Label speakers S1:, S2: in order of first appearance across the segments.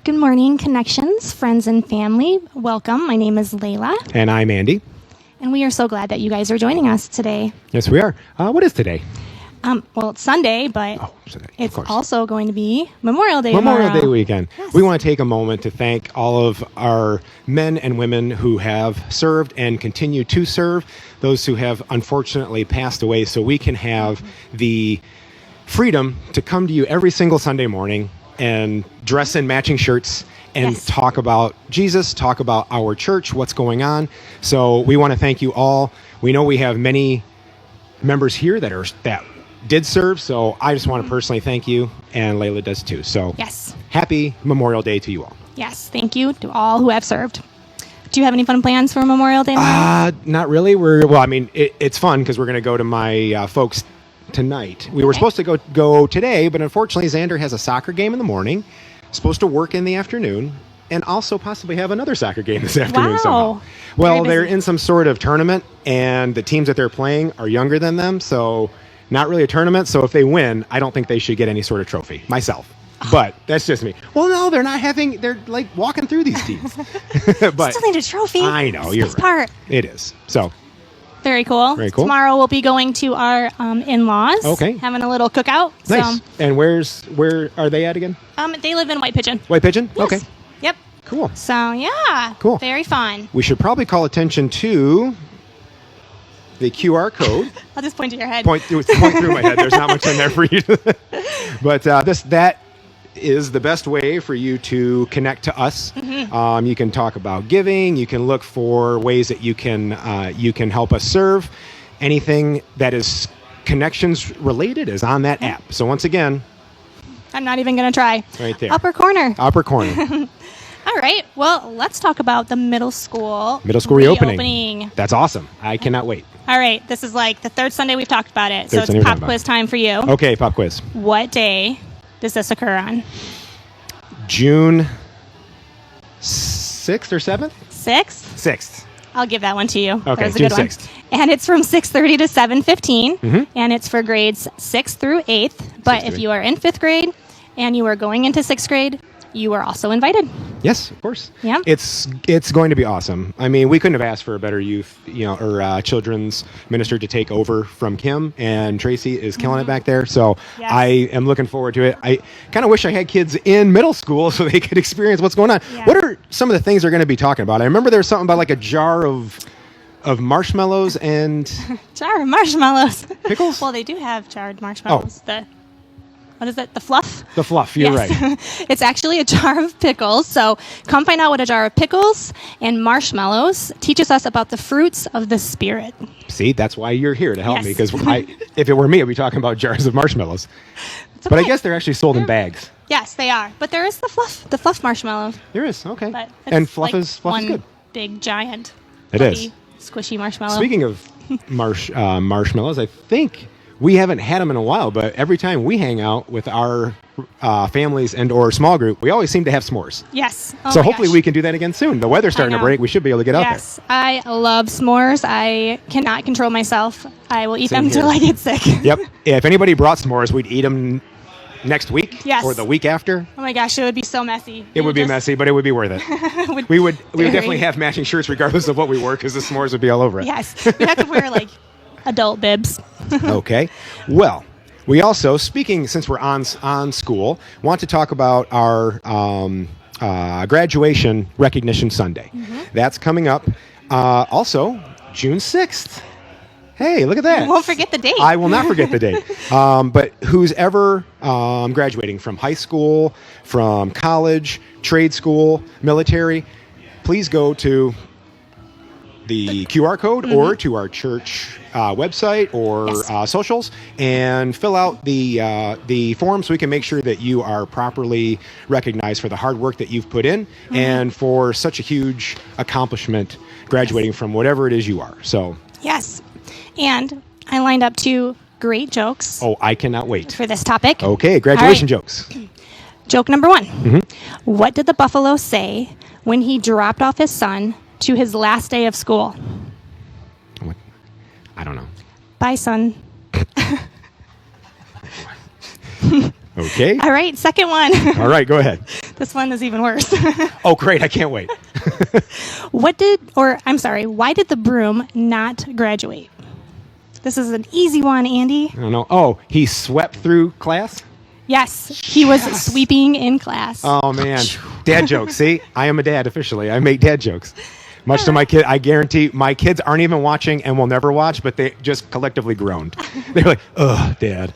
S1: Good morning, Connections, friends and family. Welcome. My name is Layla.
S2: And I'm Andy.
S1: And we are so glad that you guys are joining us today.
S2: Yes, we are. What is today?
S1: Well, it's Sunday, but
S2: Sunday,
S1: it's also going to be Memorial Day
S2: Memorial
S1: tomorrow.
S2: Day weekend.
S1: Yes.
S2: We want to take a moment to thank all of our men and women who have served and continue to serve, those who have unfortunately passed away, so we can have the freedom to come to you every single Sunday morning and dress in matching shirts and talk about Jesus, talk about our church, what's going on. So we want to thank you all. We know we have many members here that did serve, so I just want to personally thank you, and Layla does too. So happy Memorial Day to you all.
S1: Yes, thank you to all who have served. Do you have any fun plans for Memorial Day tomorrow?
S2: Not really. It's fun because we're going to go to my folks tonight. We were supposed to go today, but unfortunately Xander has a soccer game in the morning, supposed to work in the afternoon, and also possibly have another soccer game this afternoon somehow. Well, they're in some sort of tournament, and the teams that they're playing are younger than them, so not really a tournament. So if they win, I don't think they should get any sort of trophy, myself. But that's just me. Well, no, they're like walking through these teams. But
S1: still need a trophy.
S2: I know, you're right.
S1: Part.
S2: It is. So
S1: very cool.
S2: Very cool.
S1: Tomorrow we'll be going to our in-laws.
S2: Okay.
S1: Having a little cookout.
S2: Nice.
S1: So,
S2: and where are they at again?
S1: They live in White Pigeon.
S2: White Pigeon?
S1: Yes.
S2: Okay.
S1: Yep.
S2: Cool.
S1: So, yeah.
S2: Cool.
S1: Very fun.
S2: We should probably call attention to the QR code.
S1: I'll just point to your head.
S2: Point through my head. There's not much in there for you. But that is the best way for you to connect to us. Mm-hmm. You can talk about giving. You can look for ways that you can help us serve. Anything that is Connections related is on that app. So once again,
S1: I'm not even going to try.
S2: Right there.
S1: Upper corner. All right. Well, let's talk about the middle school reopening.
S2: That's awesome. I cannot wait.
S1: All right. This is like the third Sunday we've talked about it. So
S2: Sunday
S1: it's pop quiz time for you.
S2: Okay, pop quiz.
S1: What day does this occur on?
S2: June 6th or 7th?
S1: 6th?
S2: 6th.
S1: I'll give that one to you.
S2: Okay,
S1: that was a
S2: June
S1: good
S2: 6th.
S1: One. And it's from 6:30 to 7:15.
S2: Mm-hmm.
S1: And it's for grades 6th through 8th. But if you are in 5th grade and you are going into 6th grade, you are also invited.
S2: Yes, of course.
S1: Yeah.
S2: It's going to be awesome. I mean, we couldn't have asked for a better youth, or children's minister to take over from Kim, and Tracy is killing it back there. So I am looking forward to it. I kind of wish I had kids in middle school so they could experience what's going on. Yeah. What are some of the things they're going to be talking about? I remember there was something about like a jar of marshmallows and
S1: jar of marshmallows.
S2: Pickles?
S1: Well, they do have jarred marshmallows. What is it? The fluff?
S2: The fluff, you're right.
S1: It's actually a jar of pickles. So come find out what a jar of pickles and marshmallows teaches us about the fruits of the Spirit.
S2: See, that's why you're here to help me, because if it were me, I'd be talking about jars of marshmallows. Okay. But I guess they're actually sold in bags.
S1: Yes, they are. But there is the fluff marshmallow.
S2: There is, okay.
S1: But
S2: and fluff is
S1: one
S2: good.
S1: Big, giant, squishy marshmallow.
S2: Speaking of marshmallows, I think we haven't had them in a while, but every time we hang out with our families and or small group, we always seem to have s'mores.
S1: Yes.
S2: So hopefully we can do that again soon. The weather's starting to break. We should be able to get out there.
S1: Yes. I love s'mores. I cannot control myself. I will eat them until I get sick.
S2: Yep. Yeah, if anybody brought s'mores, we'd eat them next week or the week after.
S1: Oh my gosh, it would be so messy.
S2: It would be messy, but it would be worth it. we would definitely have matching shirts regardless of what we wore, because the s'mores would be all over it.
S1: Yes. We have to wear like adult bibs.
S2: Okay. Well, we also, since we're on school, want to talk about our graduation recognition Sunday. Mm-hmm. That's coming up. Also, June 6th. Hey, look at that.
S1: You won't forget the date.
S2: I will not forget the date. But who's ever graduating from high school, from college, trade school, military, please go to the QR code or to our church website or socials and fill out the form so we can make sure that you are properly recognized for the hard work that you've put in and for such a huge accomplishment graduating from whatever it is you are. So
S1: yes. And I lined up 2 great jokes.
S2: Oh, I cannot wait.
S1: For this topic.
S2: Okay, graduation jokes.
S1: Joke number 1. Mm-hmm. What did the buffalo say when he dropped off his son to his last day of school?
S2: What? I don't know.
S1: Bye, son.
S2: Okay.
S1: All right, second one.
S2: All right, go ahead.
S1: This one is even worse.
S2: Oh, great. I can't wait.
S1: Why did the broom not graduate? This is an easy one, Andy.
S2: I don't know. Oh, he swept through class?
S1: Yes, he was sweeping in class.
S2: Oh, man. Dad jokes. See, I am a dad officially. I make dad jokes. Much to my kid, I guarantee my kids aren't even watching and will never watch, but they just collectively groaned. They're like, ugh, Dad.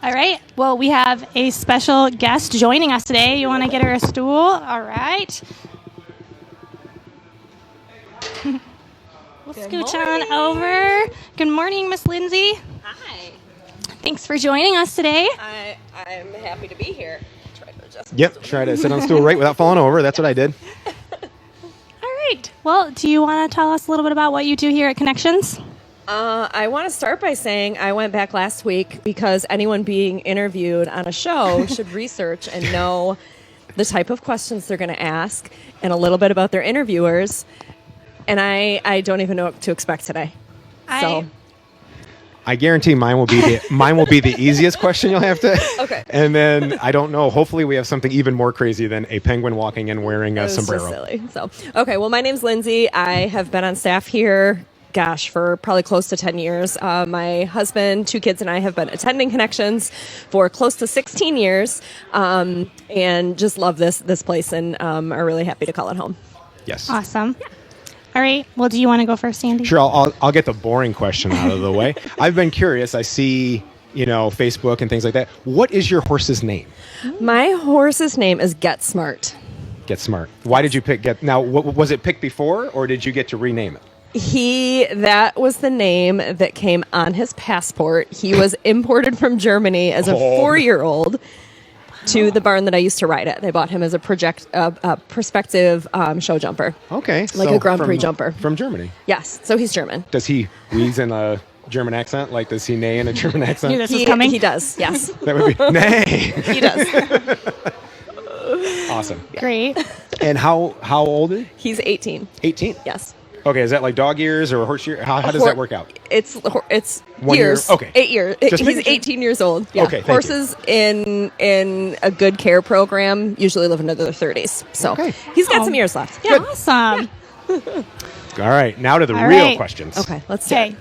S1: All right. Well, we have a special guest joining us today. You want to get her a stool? All right. We'll scooch on over. Good morning, Miss Lindsey.
S3: Hi.
S1: Thanks for joining us today.
S3: I'm happy to be here. Try to adjust.
S2: Yep, try to sit on the stool right without falling over. That's what I did.
S1: All right. Well, do you want to tell us a little bit about what you do here at Connections?
S3: I want to start by saying I went back last week because anyone being interviewed on a show should research and know the type of questions they're going to ask and a little bit about their interviewers. And I don't even know what to expect today.
S2: I guarantee mine will be the easiest question you'll have to.
S3: Okay.
S2: And then I don't know. Hopefully, we have something even more crazy than a penguin walking in wearing a
S3: It was just
S2: sombrero.
S3: silly. Okay. Well, my name's Lindsey. I have been on staff here. For probably close to 10 years. My husband, 2 kids, and I have been attending Connections for close to 16 years, and just love this place, and are really happy to call it home.
S2: Yes.
S1: Awesome. Yeah. All right. Well, do you want to go first, Andy?
S2: Sure. I'll get the boring question out of the way. I've been curious. I see, Facebook and things like that. What is your horse's name?
S3: My horse's name is Get Smart.
S2: Get Smart. Why did you pick Get? Now, was it picked before, or did you get to rename it?
S3: That was the name that came on his passport. He was imported from Germany as a 4-year-old to the barn that I used to ride at. They bought him as a prospective show jumper.
S2: Okay.
S3: Like a Grand Prix jumper.
S2: From Germany.
S3: Yes. So he's German.
S2: Does he wheeze in a German accent? Like, does he neigh in a German accent?
S1: Knew this was coming.
S3: He does, yes.
S2: That would be neigh.
S3: He does.
S2: Awesome.
S1: Great.
S2: And how old is he?
S3: He's 18.
S2: 18.
S3: Yes.
S2: Okay, is that like dog years or horse years? How does that work out?
S3: It's
S2: 1 year?
S3: years.
S2: Okay.
S3: 8 years.
S2: Just
S3: He's
S2: making sure.
S3: 18 years old. Yeah.
S2: Okay, thank
S3: Horses in a good care program usually live into their 30s. So
S2: Okay.
S3: he's got some years left.
S1: Yeah. Awesome.
S2: All right, now to the
S1: All
S2: real
S1: right.
S2: questions.
S3: Okay, let's do
S1: Okay.
S3: it.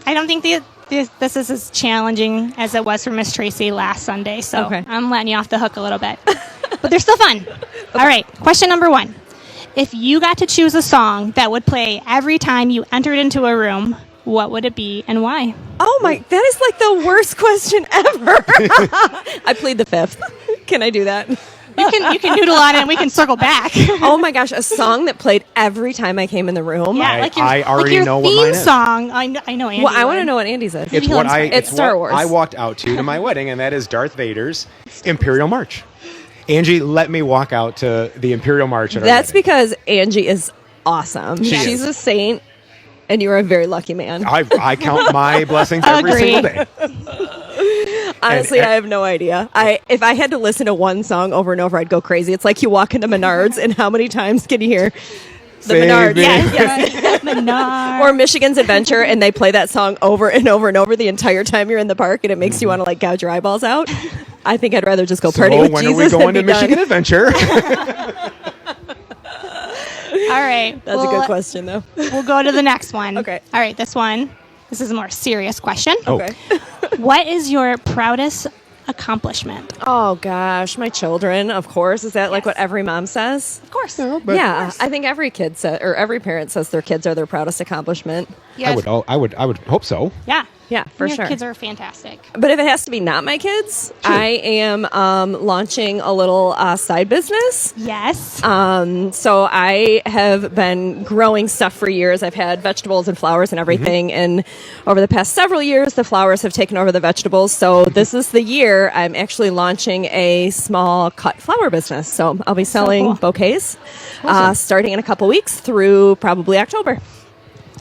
S1: I don't think this is as challenging as it was for Miss Tracy last Sunday, so
S3: Okay.
S1: I'm letting you off the hook a little bit. But they're still fun. All right. Question number 1. If you got to choose a song that would play every time you entered into a room, what would it be and why?
S3: Oh my, that is like the worst question ever. I plead the 5th. Can I do that?
S1: You can noodle on it and we can circle back.
S3: Oh my gosh, a song that played every time I came in the room.
S1: Yeah,
S2: I already
S1: your
S2: know what
S1: theme
S2: mine is.
S1: song. I know Andy.
S3: Well, I want to
S1: would.
S3: know what Andy's is.
S2: It's
S1: Maybe
S2: what
S1: he'll
S3: It's Star
S2: what
S3: Wars.
S2: I walked out to my wedding, and that is Darth Vader's Imperial March. Angie let me walk out to the Imperial March at our
S3: That's
S2: wedding.
S3: because Angie is awesome.
S2: She
S3: She's
S2: is.
S3: a saint, and you're a very lucky man.
S2: I count my blessings every
S1: Agree.
S2: single day.
S3: Honestly,
S2: and-
S3: I have no idea. If I had to listen to one song over and over, I'd go crazy. It's like you walk into Menards, and how many times can you hear the
S2: Save
S3: Menards?
S2: me.
S3: Yes.
S1: Menard.
S3: Or Michigan's Adventure, and they play that song over and over and over the entire time you're in the park, and it makes you want to like gouge your eyeballs out. I think I'd rather just go party
S2: So
S3: with
S2: when
S3: Jesus
S2: are we going to
S3: than be
S2: Michigan
S3: done.
S2: Adventure?
S1: All right.
S3: That's a good question, though.
S1: We'll go to the next one.
S3: Okay.
S1: All right. This is a more serious question.
S2: Oh.
S3: Okay.
S1: What is your proudest accomplishment?
S3: Oh gosh, my children, of course. Is that like what every mom says?
S1: Of course.
S3: Yeah, I think every kid or every parent says their kids are their proudest accomplishment.
S1: Yeah.
S2: I would hope so.
S1: Yeah.
S3: Yeah, for
S1: Your
S3: sure.
S1: kids are fantastic.
S3: But if it has to be not my kids, I am launching a little side business.
S1: Yes.
S3: So I have been growing stuff for years. I've had vegetables and flowers and everything. And over the past several years, the flowers have taken over the vegetables. So this is the year I'm actually launching a small cut flower business. So I'll be selling
S1: cool.
S3: bouquets starting in a couple weeks through probably October.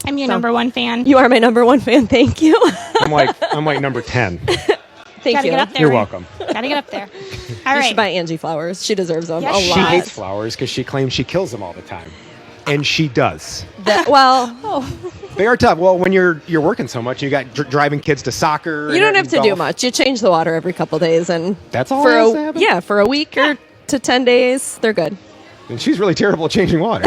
S1: I'm your number one fan.
S3: You are my number one fan. Thank you.
S2: I'm like number 10.
S3: Thank
S1: Gotta
S3: you.
S1: get up there.
S2: You're
S1: Ray.
S2: welcome.
S1: Gotta get up there. All
S3: You
S1: right.
S3: should buy Angie flowers. She deserves them
S1: Yes,
S3: a
S1: she
S3: lot.
S2: She hates flowers because she claims she kills them all the time. And she does.
S3: Well,
S1: Oh.
S2: They are tough. Well, when you're working so much, you got driving kids to soccer.
S3: You don't have
S2: and
S3: to do
S2: golf.
S3: much. You change the water every couple days, and
S2: That's all
S3: for
S2: that has to happen?
S3: for a week or to 10 days, they're good.
S2: And she's really terrible at changing water.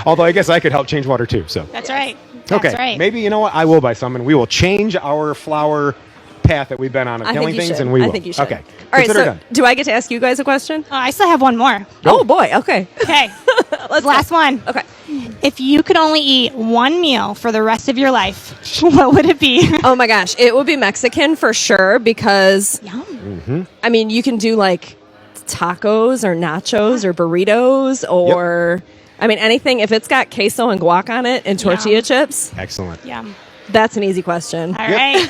S2: Although I guess I could help change water too. So
S1: That's right.
S2: okay,
S1: That's right.
S2: maybe you know what? I will buy some, and we will change our flower path that we've been on of
S3: I
S2: killing
S3: think you
S2: things,
S3: should.
S2: and we will.
S3: I think you should.
S2: Okay.
S3: All right.
S2: Consider
S3: So,
S2: done.
S3: do I get to ask you guys a question?
S1: I still have one more.
S3: Oh boy. Okay.
S1: Okay.
S3: Let's
S1: Last one.
S3: Okay.
S1: If you could only eat one meal for the rest of your life, what would it be?
S3: Oh my gosh, it would be Mexican for sure because
S1: Yum.
S3: I mean you can do like tacos or nachos or burritos or I mean anything if it's got queso and guac on it and tortilla chips.
S2: Excellent.
S1: Yum.
S3: That's an easy question.
S1: All right.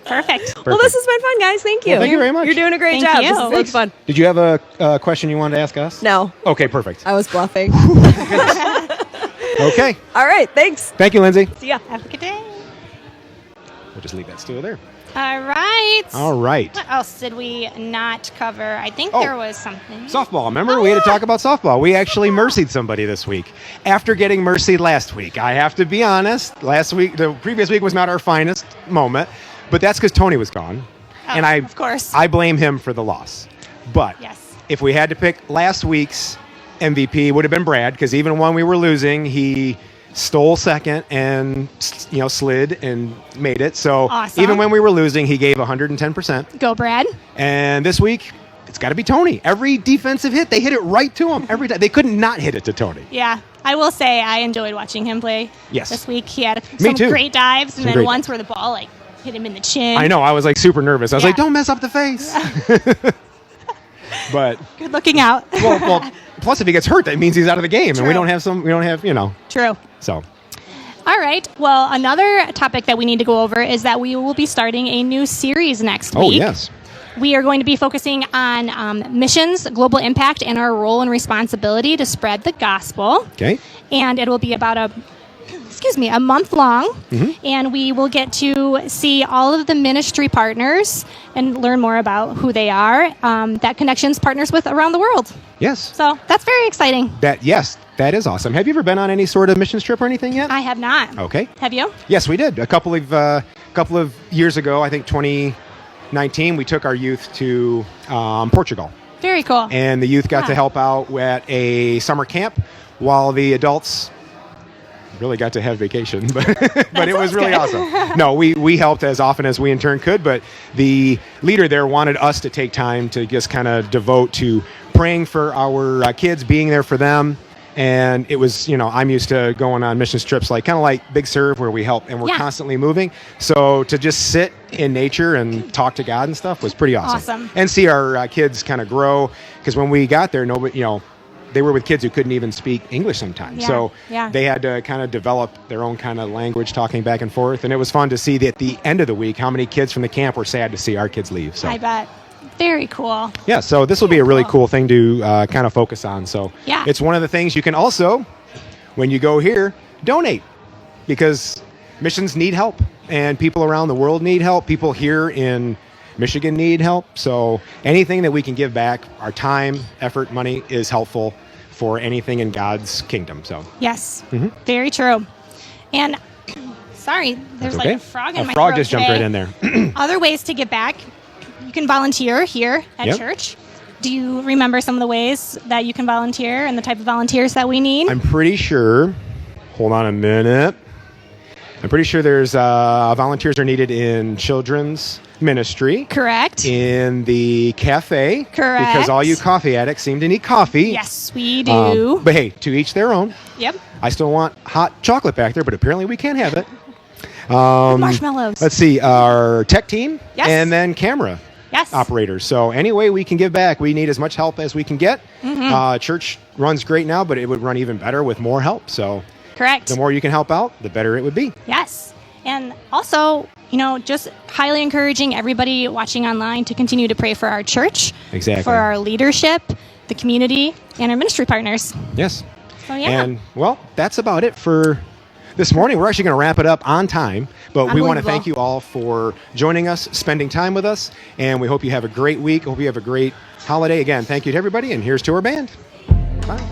S1: Perfect.
S3: Well, this has been fun, guys. Thank you.
S2: Well, thank you very much.
S3: You're doing a great
S1: Thank
S3: job.
S1: you.
S3: This is loads of fun.
S2: Did you have a question you wanted to ask us?
S3: No,
S2: Okay, perfect.
S3: I was bluffing.
S2: Okay.
S3: All right, thanks.
S2: Thank you, Lindsay.
S3: See ya.
S1: Have a good day.
S2: We'll just leave that stool there.
S1: All right.
S2: All right.
S1: What else did we not cover? I think
S2: Oh.
S1: there was something.
S2: Softball. Remember, we had to talk about softball. We actually mercied somebody this week after getting mercied last week. I have to be honest. The previous week was not our finest moment, but that's because Tony was gone, and
S1: of course.
S2: I blame him for the loss. But
S1: Yes.
S2: if we had to pick last week's MVP, it would have been Brad, because even when we were losing, he stole second and slid and made it. So
S1: Awesome.
S2: even when we were losing, he gave 110%.
S1: Go, Brad.
S2: And this week, it's got to be Tony. Every defensive hit, they hit it right to him. Every time. They couldn't not hit it to Tony.
S1: Yeah. I will say I enjoyed watching him play
S2: Yes.
S1: this week. He had
S2: Me
S1: some
S2: too.
S1: great dives, and
S2: Some
S1: then
S2: great
S1: once where the ball hit him in the chin.
S2: I know. I was super nervous. I was
S1: Yeah.
S2: like, don't mess up the face. But
S1: Good looking out.
S2: well, plus if he gets hurt, that means he's out of the game, and we
S1: True.
S2: don't have
S1: True.
S2: so.
S1: All right. Well, another topic that we need to go over is that we will be starting a new series next week.
S2: Oh yes.
S1: We are going to be focusing on missions, global impact, and our role and responsibility to spread the gospel.
S2: Okay.
S1: And it will be about a month long.
S2: Mm-hmm.
S1: And we will get to see all of the ministry partners and learn more about who they are that Connections partners with around the world.
S2: Yes.
S1: So that's very exciting.
S2: That is awesome. Have you ever been on any sort of missions trip or anything yet?
S1: I have not.
S2: Okay.
S1: Have you?
S2: Yes, we did. A couple of years ago, I think 2019, we took our youth to Portugal.
S1: Very cool.
S2: And the youth got
S1: Yeah.
S2: to help out at a summer camp while the adults really got to have vacation. But it was really awesome. No, we helped as often as we in turn could, but the leader there wanted us to take time to just kind of devote to praying for our kids, being there for them. And it was, I'm used to going on missions trips kind of like Big Serve, where we help and we're
S1: Yeah.
S2: constantly moving. So to just sit in nature and talk to God and stuff was pretty awesome.
S1: Awesome.
S2: And see our kids kind of grow, because when we got there, nobody, they were with kids who couldn't even speak English sometimes.
S1: Yeah,
S2: So
S1: yeah.
S2: they had to kind of develop their own kind of language, talking back and forth. And it was fun to see that at the end of the week, how many kids from the camp were sad to see our kids leave. So
S1: I bet. Very cool.
S2: yeah, so this will be a really cool thing to kind of focus on. So
S1: Yeah.
S2: it's one of the things you can also, when you go here, donate, because missions need help and people around the world need help. People here in Michigan need help. So anything that we can give back, our time, effort, money, is helpful for anything in God's kingdom. So
S1: Yes.
S2: Mm-hmm.
S1: Very true. And sorry, there's
S2: okay.
S1: like a frog in my
S2: A frog
S1: throat
S2: just jumped
S1: today.
S2: right in there.
S1: Other ways to give back. You can volunteer here at
S2: Yep.
S1: church. Do you remember some of the ways that you can volunteer and the type of volunteers that we need?
S2: I'm pretty sure, hold on a minute. I'm pretty sure there's volunteers are needed in children's ministry.
S1: Correct.
S2: In the cafe.
S1: Correct.
S2: Because all you coffee addicts seem to need coffee.
S1: Yes, we do.
S2: But hey, to each their own.
S1: Yep.
S2: I still want hot chocolate back there, but apparently we can't have it.
S1: Marshmallows.
S2: Let's see, our tech team.
S1: Yes.
S2: And then camera
S1: Yes.
S2: operators. So any way we can give back, we need as much help as we can get.
S1: Mm-hmm.
S2: Church runs great now, but it would run even better with more help. So
S1: Correct.
S2: the more you can help out, the better it would be.
S1: Yes. And also, just highly encouraging everybody watching online to continue to pray for our church,
S2: Exactly.
S1: for our leadership, the community, and our ministry partners.
S2: Yes.
S1: So, yeah.
S2: And, well, that's about it for this morning. We're actually going to wrap it up on time, but we want to
S1: Unbelievable.
S2: thank you all for joining us, spending time with us, and we hope you have a great week. Hope you have a great holiday. Again, thank you to everybody, and here's to our band. Bye.